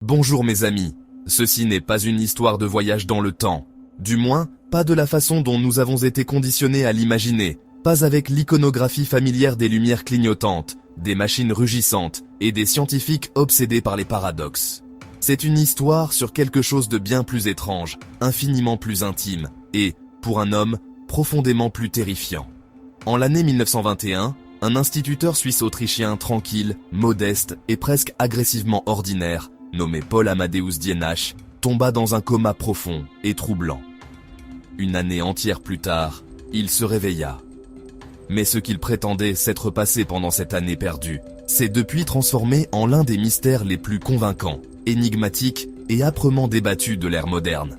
Bonjour mes amis, ceci n'est pas une histoire de voyage dans le temps. Du moins, pas de la façon dont nous avons été conditionnés à l'imaginer, pas avec l'iconographie familière des lumières clignotantes, des machines rugissantes et des scientifiques obsédés par les paradoxes. C'est une histoire sur quelque chose de bien plus étrange, infiniment plus intime et, pour un homme, profondément plus terrifiant. En l'année 1921, un instituteur suisse-autrichien tranquille, modeste et presque agressivement ordinaire, nommé Paul Amadeus Dienach, tomba dans un coma profond et troublant. Une année entière plus tard, il se réveilla. Mais ce qu'il prétendait s'être passé pendant cette année perdue s'est depuis transformé en l'un des mystères les plus convaincants, énigmatiques et âprement débattus de l'ère moderne.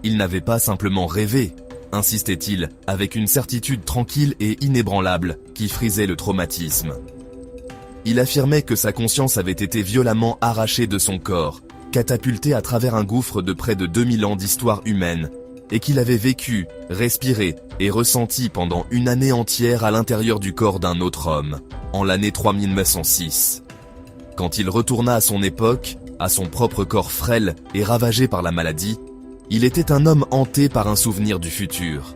Il n'avait pas simplement rêvé, insistait-il, avec une certitude tranquille et inébranlable qui frisait le traumatisme. Il affirmait que sa conscience avait été violemment arrachée de son corps, catapultée à travers un gouffre de près de 2000 ans d'histoire humaine, et qu'il avait vécu, respiré et ressenti pendant une année entière à l'intérieur du corps d'un autre homme, en l'année 3906. Quand il retourna à son époque, à son propre corps frêle et ravagé par la maladie, il était un homme hanté par un souvenir du futur.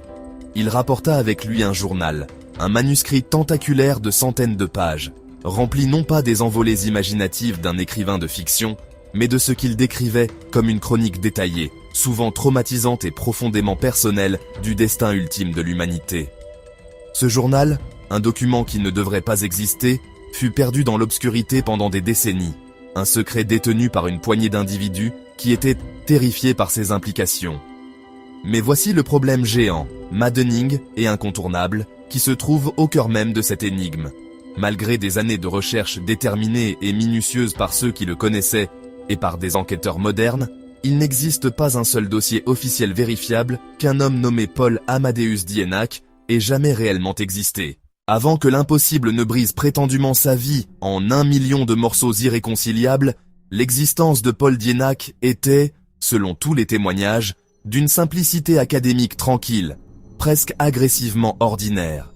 Il rapporta avec lui un journal, un manuscrit tentaculaire de centaines de pages, rempli non pas des envolées imaginatives d'un écrivain de fiction, mais de ce qu'il décrivait comme une chronique détaillée, souvent traumatisante et profondément personnelle du destin ultime de l'humanité. Ce journal, un document qui ne devrait pas exister, fut perdu dans l'obscurité pendant des décennies, un secret détenu par une poignée d'individus qui étaient terrifiés par ses implications. Mais voici le problème géant, maddening et incontournable, qui se trouve au cœur même de cette énigme. Malgré des années de recherche déterminées et minutieuses par ceux qui le connaissaient et par des enquêteurs modernes, il n'existe pas un seul dossier officiel vérifiable qu'un homme nommé Paul Amadeus Dienach ait jamais réellement existé. Avant que l'impossible ne brise prétendument sa vie en 1 million de morceaux irréconciliables, l'existence de Paul Dienach était, selon tous les témoignages, d'une simplicité académique tranquille, presque agressivement ordinaire.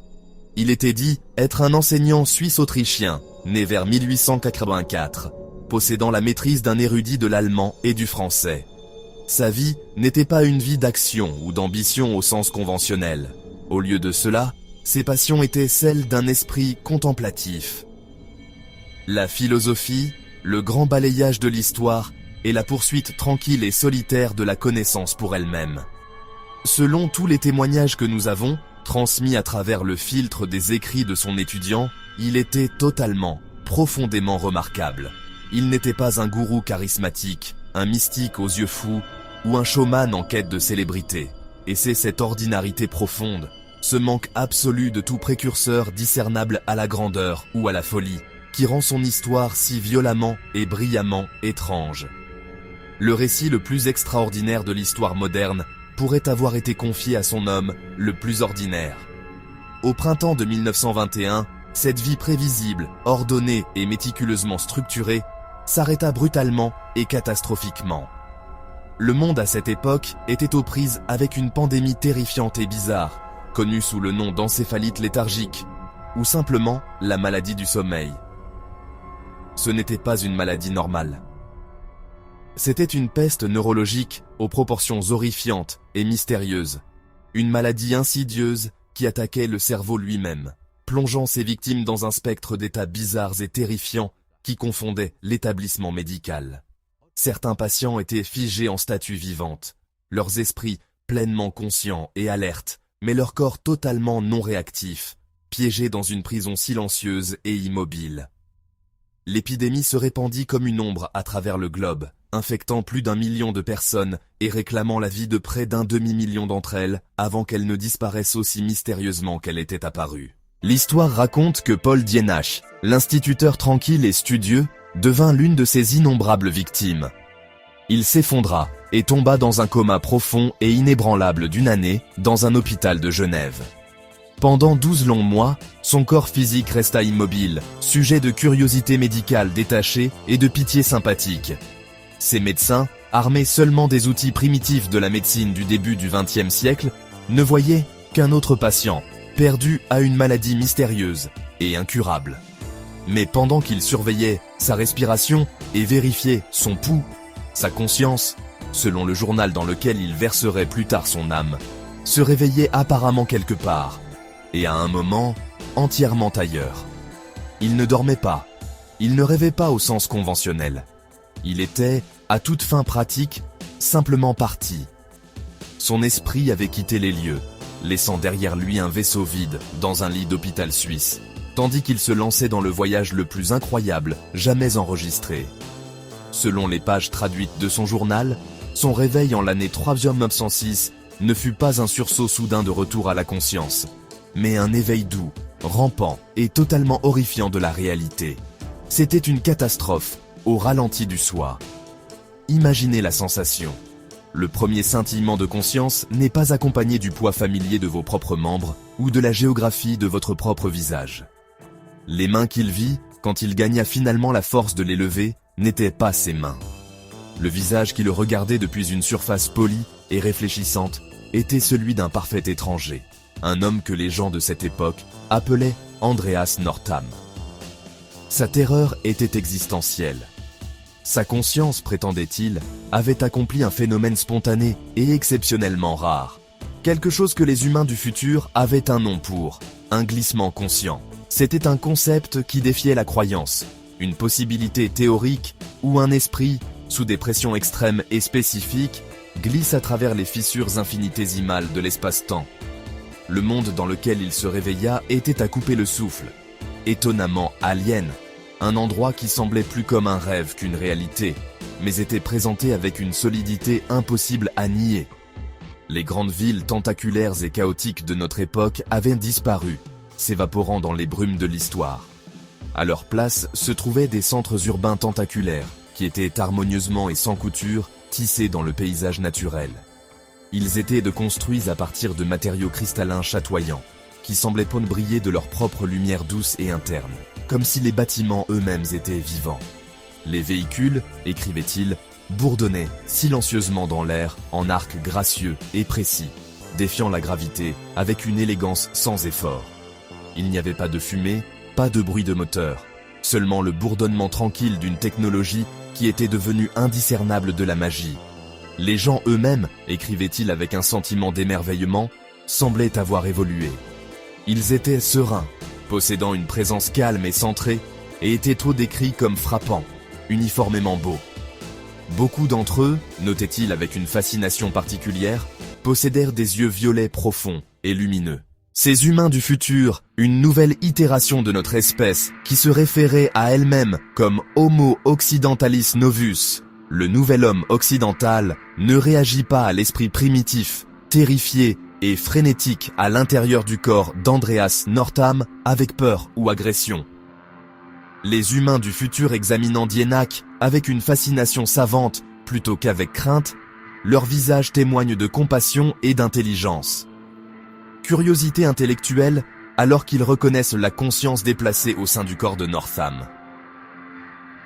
Il était dit être un enseignant suisse-autrichien, né vers 1884, possédant la maîtrise d'un érudit de l'allemand et du français. Sa vie n'était pas une vie d'action ou d'ambition au sens conventionnel. Au lieu de cela, ses passions étaient celles d'un esprit contemplatif. La philosophie, le grand balayage de l'histoire et la poursuite tranquille et solitaire de la connaissance pour elle-même. Selon tous les témoignages que nous avons, transmis à travers le filtre des écrits de son étudiant, il était totalement, profondément remarquable. Il n'était pas un gourou charismatique, un mystique aux yeux fous, ou un showman en quête de célébrité. Et c'est cette ordinarité profonde, ce manque absolu de tout précurseur discernable à la grandeur ou à la folie, qui rend son histoire si violemment et brillamment étrange. Le récit le plus extraordinaire de l'histoire moderne pourrait avoir été confié à son homme le plus ordinaire. Au printemps de 1921, cette vie prévisible, ordonnée et méticuleusement structurée s'arrêta brutalement et catastrophiquement. Le monde à cette époque était aux prises avec une pandémie terrifiante et bizarre, connue sous le nom d'encéphalite léthargique, ou simplement la maladie du sommeil. Ce n'était pas une maladie normale. C'était une peste neurologique aux proportions horrifiantes et mystérieuses, une maladie insidieuse qui attaquait le cerveau lui-même, plongeant ses victimes dans un spectre d'états bizarres et terrifiants qui confondait l'établissement médical. Certains patients étaient figés en statues vivantes, leurs esprits pleinement conscients et alertes, mais leur corps totalement non réactif, piégés dans une prison silencieuse et immobile. L'épidémie se répandit comme une ombre à travers le globe, infectant plus d'1 million de personnes et réclamant la vie de près d'1 demi-million d'entre elles avant qu'elles ne disparaissent aussi mystérieusement qu'elle était apparue. L'histoire raconte que Paul Dienach, l'instituteur tranquille et studieux, devint l'une de ses innombrables victimes. Il s'effondra et tomba dans un coma profond et inébranlable d'une année dans un hôpital de Genève. Pendant 12 longs mois, son corps physique resta immobile, sujet de curiosité médicale détachée et de pitié sympathique. Ces médecins, armés seulement des outils primitifs de la médecine du début du XXe siècle, ne voyaient qu'un autre patient, perdu à une maladie mystérieuse et incurable. Mais pendant qu'ils surveillaient sa respiration et vérifiaient son pouls, Sa conscience, selon le journal dans lequel il verserait plus tard son âme, se réveillait apparemment quelque part, et à un moment, entièrement ailleurs. Il ne dormait pas, il ne rêvait pas au sens conventionnel. Il était, à toute fin pratique, simplement parti. Son esprit avait quitté les lieux, laissant derrière lui un vaisseau vide dans un lit d'hôpital suisse, tandis qu'il se lançait dans le voyage le plus incroyable jamais enregistré. Selon les pages traduites de son journal, son réveil en l'année 3906 ne fut pas un sursaut soudain de retour à la conscience, mais un éveil doux, rampant et totalement horrifiant de la réalité. C'était une catastrophe, au ralenti du soi. Imaginez la sensation. Le premier scintillement de conscience n'est pas accompagné du poids familier de vos propres membres ou de la géographie de votre propre visage. Les mains qu'il vit, quand il gagna finalement la force de les lever, n'étaient pas ses mains. Le visage qui le regardait depuis une surface polie et réfléchissante était celui d'un parfait étranger, un homme que les gens de cette époque appelaient Andreas Northam. Sa terreur était existentielle. Sa conscience, prétendait-il, avait accompli un phénomène spontané et exceptionnellement rare. Quelque chose que les humains du futur avaient un nom pour, un glissement conscient. C'était un concept qui défiait la croyance, une possibilité théorique où un esprit, sous des pressions extrêmes et spécifiques, glisse à travers les fissures infinitésimales de l'espace-temps. Le monde dans lequel il se réveilla était à couper le souffle. Étonnamment alien, un endroit qui semblait plus comme un rêve qu'une réalité, mais était présenté avec une solidité impossible à nier. Les grandes villes tentaculaires et chaotiques de notre époque avaient disparu, s'évaporant dans les brumes de l'histoire. À leur place se trouvaient des centres urbains tentaculaires, qui étaient harmonieusement et sans couture tissés dans le paysage naturel. Ils étaient construits à partir de matériaux cristallins chatoyants, qui semblaient briller de leur propre lumière douce et interne, comme si les bâtiments eux-mêmes étaient vivants. Les véhicules, écrivait-il, bourdonnaient silencieusement dans l'air en arcs gracieux et précis, défiant la gravité avec une élégance sans effort. Il n'y avait pas de fumée, pas de bruit de moteur, seulement le bourdonnement tranquille d'une technologie qui était devenue indiscernable de la magie. Les gens eux-mêmes, écrivait-il avec un sentiment d'émerveillement, semblaient avoir évolué. Ils étaient sereins, possédant une présence calme et centrée, et étaient trop décrits comme frappants, uniformément beaux. Beaucoup d'entre eux, notait-il avec une fascination particulière, possédèrent des yeux violets profonds et lumineux. Ces humains du futur, une nouvelle itération de notre espèce, qui se référait à elle-même comme Homo occidentalis novus, le nouvel homme occidental, ne réagit pas à l'esprit primitif, terrifié et frénétique à l'intérieur du corps d'Andreas Northam avec peur ou agression. Les humains du futur examinant Dienach avec une fascination savante plutôt qu'avec crainte, leur visage témoigne de compassion et d'intelligence. Curiosité intellectuelle alors qu'ils reconnaissent la conscience déplacée au sein du corps de Northam.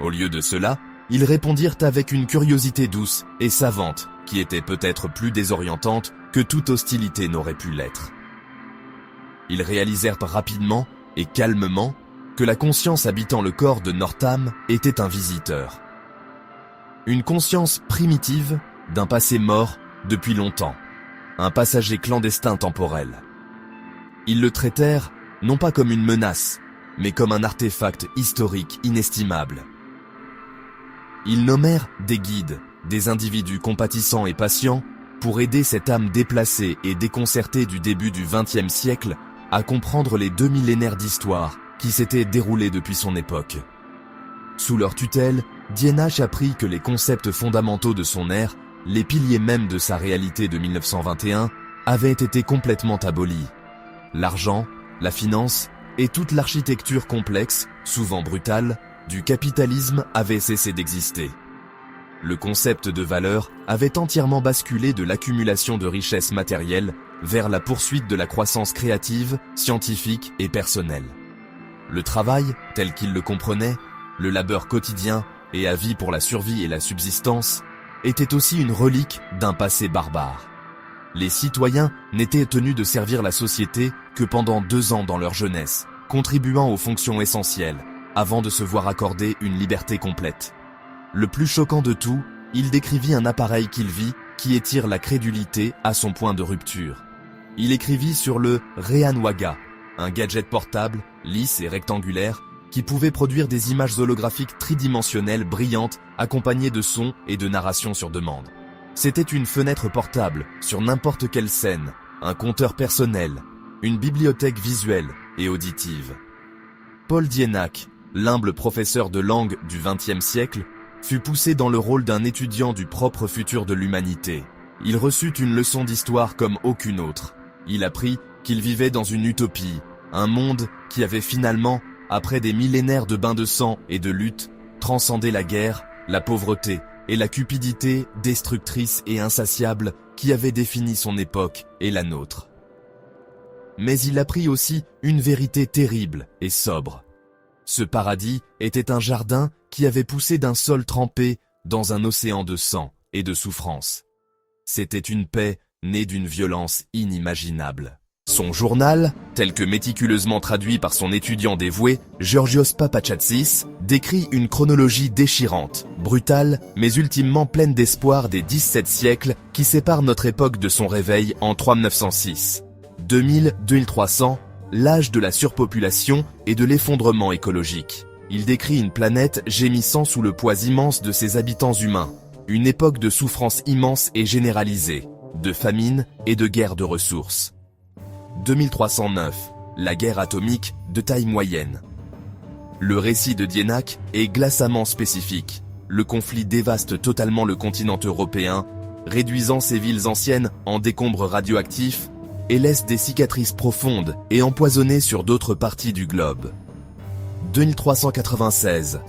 Au lieu de cela, ils répondirent avec une curiosité douce et savante qui était peut-être plus désorientante que toute hostilité n'aurait pu l'être. Ils réalisèrent rapidement et calmement que la conscience habitant le corps de Northam était un visiteur. Une conscience primitive d'un passé mort depuis longtemps, un passager clandestin temporel. Ils le traitèrent non pas comme une menace, mais comme un artefact historique inestimable. Ils nommèrent des guides, des individus compatissants et patients, pour aider cette âme déplacée et déconcertée du début du XXe siècle à comprendre les 2 millénaires d'histoire qui s'étaient déroulés depuis son époque. Sous leur tutelle, Dienach apprit que les concepts fondamentaux de son ère, les piliers même de sa réalité de 1921, avaient été complètement abolis. L'argent, la finance et toute l'architecture complexe, souvent brutale, du capitalisme avait cessé d'exister. Le concept de valeur avait entièrement basculé de l'accumulation de richesses matérielles vers la poursuite de la croissance créative, scientifique et personnelle. Le travail, tel qu'il le comprenait, le labeur quotidien et à vie pour la survie et la subsistance, était aussi une relique d'un passé barbare. Les citoyens n'étaient tenus de servir la société que pendant 2 ans dans leur jeunesse, contribuant aux fonctions essentielles, avant de se voir accorder une liberté complète. Le plus choquant de tout, il décrivit un appareil qu'il vit qui étire la crédulité à son point de rupture. Il écrivit sur le Reanwaga, un gadget portable, lisse et rectangulaire, qui pouvait produire des images holographiques tridimensionnelles brillantes accompagnées de sons et de narration sur demande. C'était une fenêtre portable sur n'importe quelle scène, un compteur personnel, une bibliothèque visuelle et auditive. Paul Dienach, l'humble professeur de langue du XXe siècle, fut poussé dans le rôle d'un étudiant du propre futur de l'humanité. Il reçut une leçon d'histoire comme aucune autre. Il apprit qu'il vivait dans une utopie, un monde qui avait finalement, après des millénaires de bains de sang et de lutte, transcendé la guerre, la pauvreté et la cupidité destructrice et insatiable qui avait défini son époque et la nôtre. Mais il apprit aussi une vérité terrible et sobre. Ce paradis était un jardin qui avait poussé d'un sol trempé dans un océan de sang et de souffrance. C'était une paix née d'une violence inimaginable. Son journal, tel que méticuleusement traduit par son étudiant dévoué, Georgios Papachatsis, décrit une chronologie déchirante, brutale, mais ultimement pleine d'espoir des 17 siècles qui séparent notre époque de son réveil en 3906. 2000-2300, l'âge de la surpopulation et de l'effondrement écologique. Il décrit une planète gémissant sous le poids immense de ses habitants humains, une époque de souffrance immense et généralisée, de famine et de guerre de ressources. 2309, la guerre atomique de taille moyenne. Le récit de Dienach est glaçamment spécifique. Le conflit dévaste totalement le continent européen, réduisant ses villes anciennes en décombres radioactifs et laisse des cicatrices profondes et empoisonnées sur d'autres parties du globe. 2396,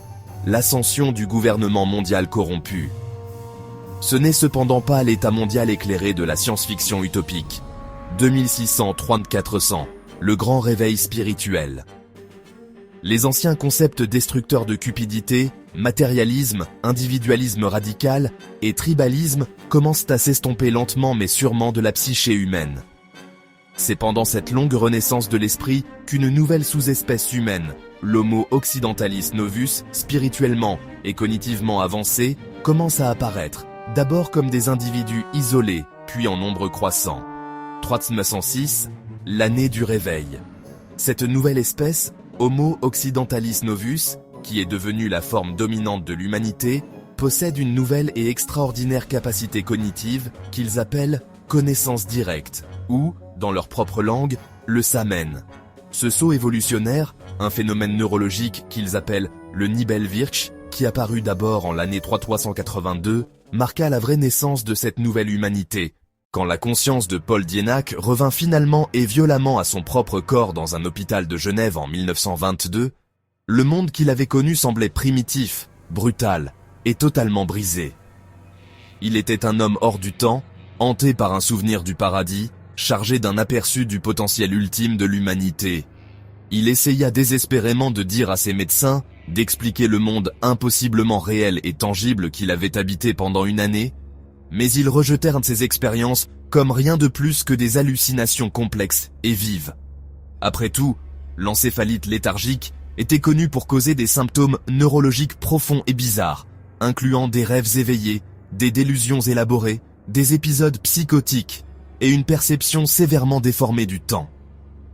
l'ascension du gouvernement mondial corrompu. Ce n'est cependant pas l'état mondial éclairé de la science-fiction utopique. 2600-3400, le grand réveil spirituel. Les anciens concepts destructeurs de cupidité, matérialisme, individualisme radical et tribalisme commencent à s'estomper lentement mais sûrement de la psyché humaine. C'est pendant cette longue renaissance de l'esprit qu'une nouvelle sous-espèce humaine, l'Homo occidentalis novus, spirituellement et cognitivement avancé, commence à apparaître, d'abord comme des individus isolés, puis en nombre croissant. 3906, l'année du réveil. Cette nouvelle espèce, Homo occidentalis novus, qui est devenue la forme dominante de l'humanité, possède une nouvelle et extraordinaire capacité cognitive qu'ils appellent connaissance directe, ou, dans leur propre langue, le samen. Ce saut évolutionnaire, un phénomène neurologique qu'ils appellent le Nibelwirch, qui apparut d'abord en l'année 3382, marqua la vraie naissance de cette nouvelle humanité, quand la conscience de Paul Dienach revint finalement et violemment à son propre corps dans un hôpital de Genève en 1922, le monde qu'il avait connu semblait primitif, brutal et totalement brisé. Il était un homme hors du temps, hanté par un souvenir du paradis, chargé d'un aperçu du potentiel ultime de l'humanité. Il essaya désespérément de dire à ses médecins, d'expliquer le monde impossiblement réel et tangible qu'il avait habité pendant une année, mais ils rejetèrent ces expériences comme rien de plus que des hallucinations complexes et vives. Après tout, l'encéphalite léthargique était connue pour causer des symptômes neurologiques profonds et bizarres, incluant des rêves éveillés, des délusions élaborées, des épisodes psychotiques et une perception sévèrement déformée du temps.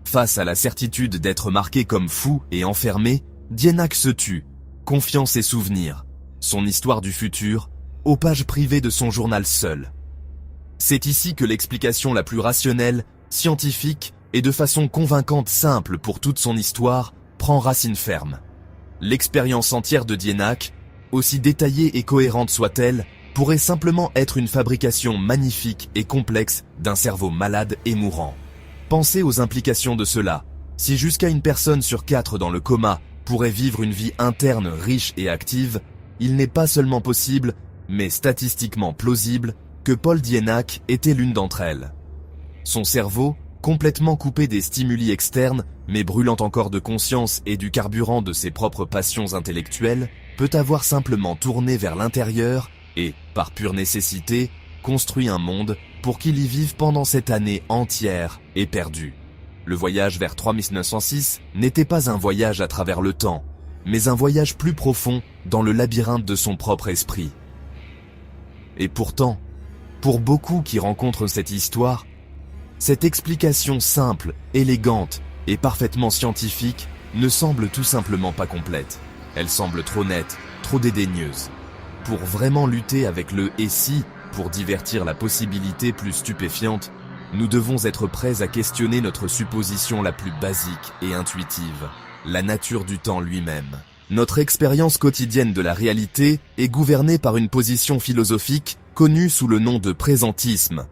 Face à la certitude d'être marqué comme fou et enfermé, Dienach se tut, confiant ses souvenirs, son histoire du futur, aux pages privées de son journal seul. C'est ici que l'explication la plus rationnelle, scientifique et de façon convaincante simple pour toute son histoire prend racine ferme. L'expérience entière de Dienach, aussi détaillée et cohérente soit-elle, pourrait simplement être une fabrication magnifique et complexe d'un cerveau malade et mourant. Pensez aux implications de cela. Si jusqu'à une personne sur 4 dans le coma pourrait vivre une vie interne riche et active, il n'est pas seulement possible, mais statistiquement plausible, que Paul Dienach était l'une d'entre elles. Son cerveau, complètement coupé des stimuli externes, mais brûlant encore de conscience et du carburant de ses propres passions intellectuelles, peut avoir simplement tourné vers l'intérieur et, par pure nécessité, construit un monde pour qu'il y vive pendant cette année entière et perdue. Le voyage vers 3906 n'était pas un voyage à travers le temps, mais un voyage plus profond dans le labyrinthe de son propre esprit. Et pourtant, pour beaucoup qui rencontrent cette histoire, cette explication simple, élégante et parfaitement scientifique ne semble tout simplement pas complète. Elle semble trop nette, trop dédaigneuse. Pour vraiment lutter avec le « et si », pour divertir la possibilité plus stupéfiante, nous devons être prêts à questionner notre supposition la plus basique et intuitive, la nature du temps lui-même. Notre expérience quotidienne de la réalité est gouvernée par une position philosophique connue sous le nom de présentisme.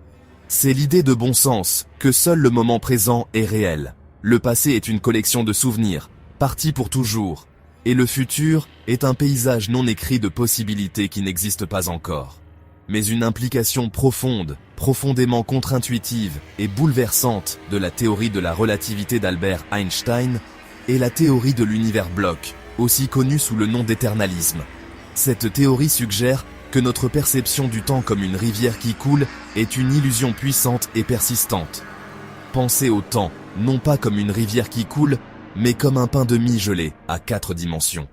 C'est l'idée de bon sens que seul le moment présent est réel. Le passé est une collection de souvenirs, partis pour toujours, et le futur est un paysage non écrit de possibilités qui n'existent pas encore. Mais une implication profonde, profondément contre-intuitive et bouleversante de la théorie de la relativité d'Albert Einstein est la théorie de l'univers bloc, aussi connue sous le nom d'éternalisme. Cette théorie suggère que notre perception du temps comme une rivière qui coule est une illusion puissante et persistante. Pensez au temps, non pas comme une rivière qui coule, mais comme un pain de mie gelé à 4 dimensions.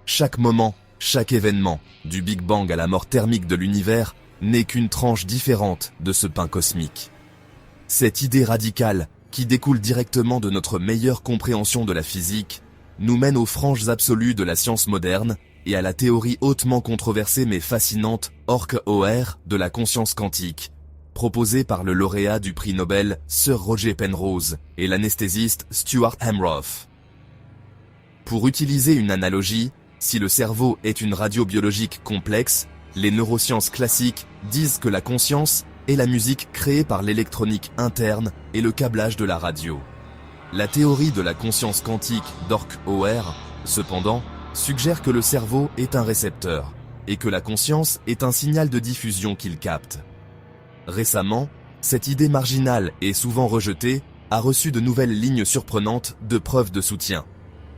Chaque moment, chaque événement, du Big Bang à la mort thermique de l'univers, n'est qu'une tranche différente de ce pain cosmique. Cette idée radicale, qui découle directement de notre meilleure compréhension de la physique, nous mène aux franges absolues de la science moderne et à la théorie hautement controversée mais fascinante OR de la conscience quantique, proposée par le lauréat du prix Nobel Sir Roger Penrose et l'anesthésiste Stuart Hameroff. Pour utiliser une analogie, si le cerveau est une radio biologique complexe, les neurosciences classiques disent que la conscience est la musique créée par l'électronique interne et le câblage de la radio. La théorie de la conscience quantique d'OR, cependant, suggère que le cerveau est un récepteur et que la conscience est un signal de diffusion qu'il capte. Récemment, cette idée marginale et souvent rejetée a reçu de nouvelles lignes surprenantes de preuves de soutien.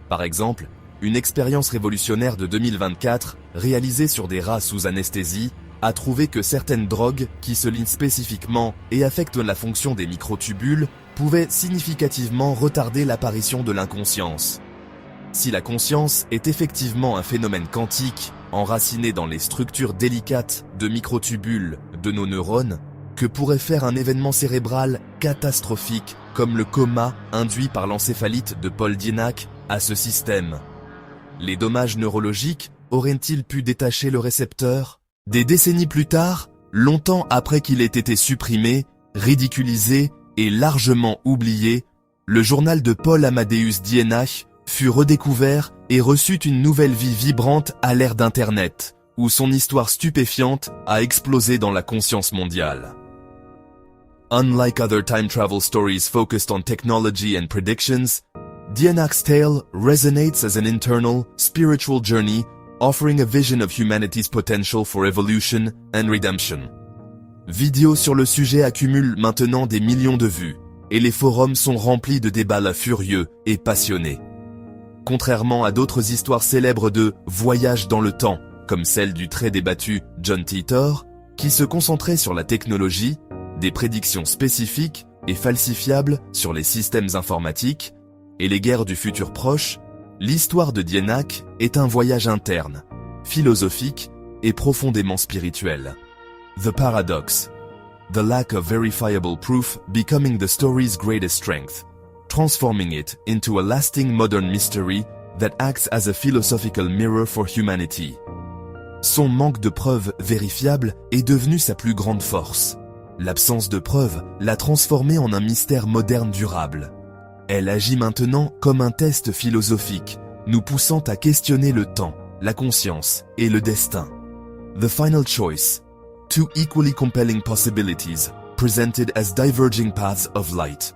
Par exemple, une expérience révolutionnaire de 2024, réalisée sur des rats sous anesthésie, a trouvé que certaines drogues qui se lignent spécifiquement et affectent la fonction des microtubules pouvaient significativement retarder l'apparition de l'inconscience. Si la conscience est effectivement un phénomène quantique, enraciné dans les structures délicates de microtubules de nos neurones, que pourrait faire un événement cérébral catastrophique comme le coma induit par l'encéphalite de Paul Dirac à ce système? Les dommages neurologiques auraient-ils pu détacher le récepteur? Des décennies plus tard, longtemps après qu'il ait été supprimé, ridiculisé et largement oublié, le journal de Paul Amadeus Dirac fut redécouvert et reçut une nouvelle vie vibrante à l'ère d'Internet, où son histoire stupéfiante a explosé dans la conscience mondiale. Unlike other time travel stories focused on technology and predictions, Dirac's tale resonates as an internal, spiritual journey, offering a vision of humanity's potential for evolution and redemption. Vidéos sur le sujet accumulent maintenant des millions de vues, et les forums sont remplis de débats furieux et passionnés. Contrairement à d'autres histoires célèbres de voyage dans le temps, comme celle du très débattu John Titor, qui se concentrait sur la technologie, des prédictions spécifiques et falsifiables sur les systèmes informatiques, et les guerres du futur proche, l'histoire de Dirac est un voyage interne, philosophique et profondément spirituel. The paradox. The lack of verifiable proof becoming the story's greatest strength, transforming it into a lasting modern mystery that acts as a philosophical mirror for humanity. Son manque de preuves vérifiables est devenu sa plus grande force. L'absence de preuves l'a transformé en un mystère moderne durable. Elle agit maintenant comme un test philosophique, nous poussant à questionner le temps, la conscience et le destin. The final choice. Two equally compelling possibilities, presented as diverging paths of light.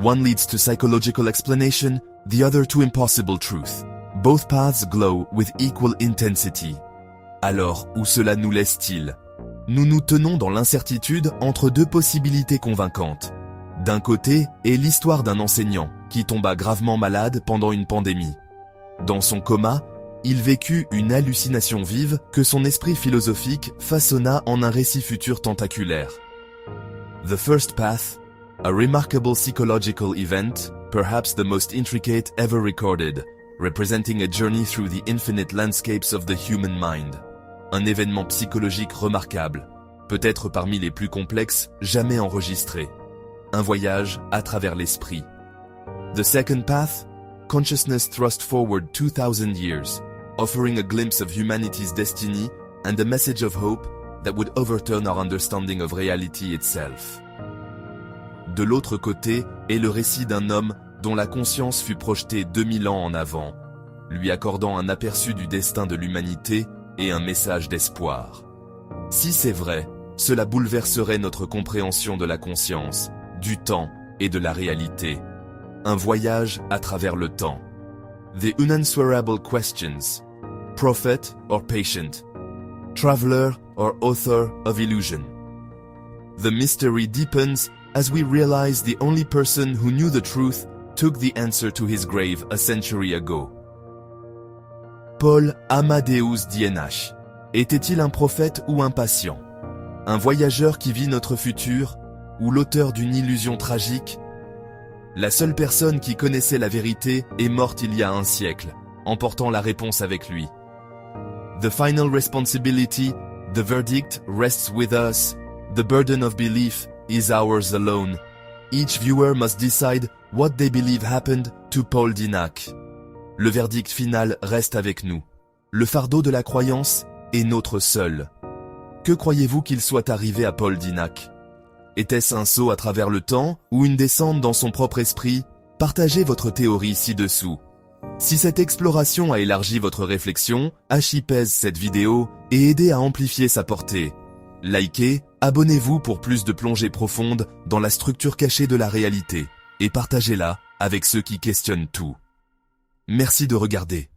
One leads to psychological explanation, the other to impossible truth. Both paths glow with equal intensity. Alors, où cela nous laisse-t-il? Nous nous tenons dans l'incertitude entre deux possibilités convaincantes. D'un côté est l'histoire d'un enseignant qui tomba gravement malade pendant une pandémie. Dans son coma, il vécut une hallucination vive que son esprit philosophique façonna en un récit futur tentaculaire. The first path, a remarkable psychological event, perhaps the most intricate ever recorded, representing a journey through the infinite landscapes of the human mind. Un événement psychologique remarquable, peut-être parmi les plus complexes jamais enregistrés. Un voyage à travers l'esprit. The Second Path, consciousness thrust forward 2000 years, offering a glimpse of humanity's destiny and a message of hope that would overturn our understanding of reality itself. De l'autre côté est le récit d'un homme dont la conscience fut projetée 2000 ans en avant, lui accordant un aperçu du destin de l'humanité et un message d'espoir. Si c'est vrai, cela bouleverserait notre compréhension de la conscience, du temps et de la réalité. Un voyage à travers le temps. The unanswerable questions. Prophet or patient? Traveler or author of illusion? The mystery deepens as we realize the only person who knew the truth took the answer to his grave a century ago. Paul Amadeus Dienach. Était-il un prophète ou un patient? Un voyageur qui vit notre futur ou l'auteur d'une illusion tragique? La seule personne qui connaissait la vérité est morte il y a un siècle, emportant la réponse avec lui. The final responsibility, the verdict rests with us. The burden of belief is ours alone. Each viewer must decide what they believe happened to Paul Dienach. Le verdict final reste avec nous. Le fardeau de la croyance est notre seul. Que croyez-vous qu'il soit arrivé à Paul Dienach? Était-ce un saut à travers le temps ou une descente dans son propre esprit? Partagez votre théorie ci-dessous. Si cette exploration a élargi votre réflexion, pèse cette vidéo et aidez à amplifier sa portée. Likez, abonnez-vous pour plus de plongées profondes dans la structure cachée de la réalité et partagez-la avec ceux qui questionnent tout. Merci de regarder.